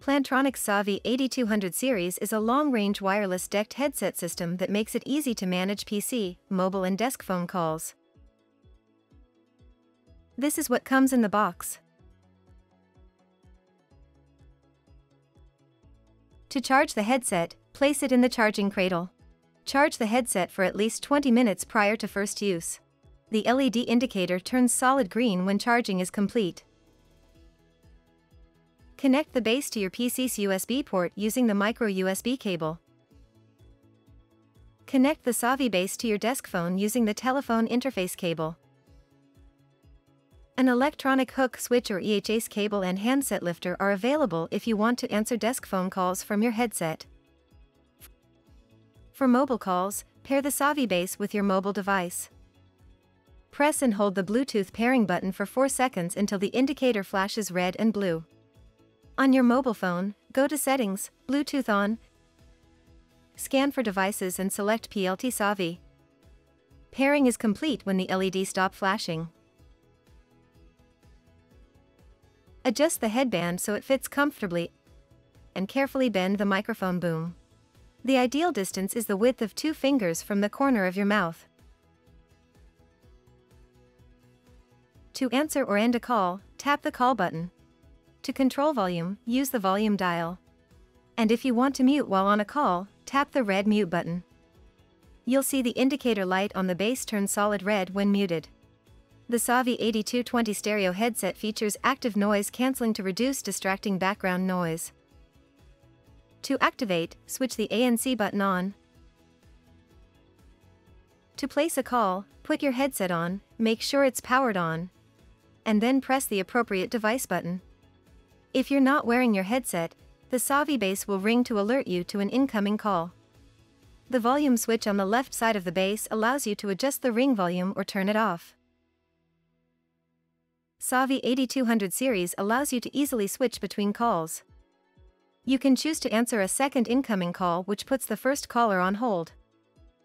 Plantronics Savi8200 Series is a long-range wireless DECT headset system that makes it easy to manage PC, mobile and desk phone calls. This is what comes in the box. To charge the headset, place it in the charging cradle. Charge the headset for at least 20 minutes prior to first use. The LED indicator turns solid green when charging is complete. Connect the base to your PC's USB port using the micro USB cable. Connect the Savi base to your desk phone using the telephone interface cable. An electronic hook switch or EHS cable and handset lifter are available if you want to answer desk phone calls from your headset. For mobile calls, pair the Savi base with your mobile device. Press and hold the Bluetooth pairing button for 4 seconds until the indicator flashes red and blue. On your mobile phone, go to Settings, Bluetooth on. Scan for devices and select PLT Savi. Pairing is complete when the LED stops flashing. Adjust the headband so it fits comfortably and carefully bend the microphone boom. The ideal distance is the width of 2 fingers from the corner of your mouth. To answer or end a call, tap the call button. To control volume, use the volume dial. And if you want to mute while on a call, tap the red mute button. You'll see the indicator light on the base turn solid red when muted. The Savi8200 stereo headset features active noise cancelling to reduce distracting background noise. To activate, switch the ANC button on. To place a call, put your headset on, make sure it's powered on, and then press the appropriate device button. If you're not wearing your headset, the Savi base will ring to alert you to an incoming call. The volume switch on the left side of the base allows you to adjust the ring volume or turn it off. Savi8200 Series allows you to easily switch between calls. You can choose to answer a second incoming call, which puts the first caller on hold.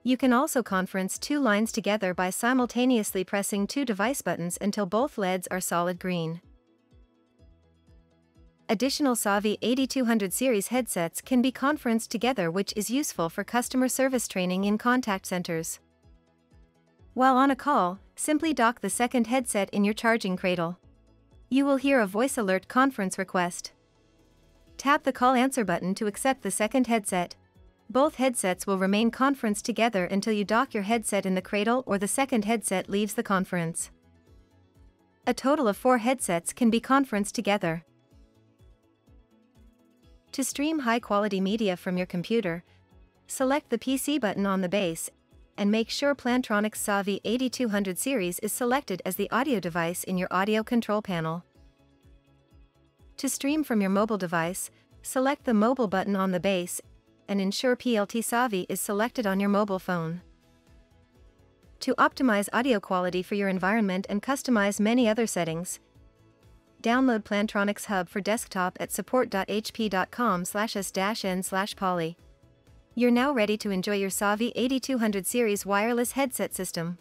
You can also conference 2 lines together by simultaneously pressing 2 device buttons until both LEDs are solid green. Additional Savi8200 Series headsets can be conferenced together, which is useful for customer service training in contact centers. While on a call, simply dock the second headset in your charging cradle. You will hear a voice alert conference request. Tap the call answer button to accept the second headset. Both headsets will remain conferenced together until you dock your headset in the cradle or the second headset leaves the conference. A total of 4 headsets can be conferenced together. To stream high-quality media from your computer, select the PC button on the base and make sure Plantronics Savi8200 Series is selected as the audio device in your audio control panel. To stream from your mobile device, select the mobile button on the base and ensure PLT Savi is selected on your mobile phone. To optimize audio quality for your environment and customize many other settings, download Plantronics Hub for desktop at support.hp.com/s-n/poly. You're now ready to enjoy your Savi8200 Series wireless headset system.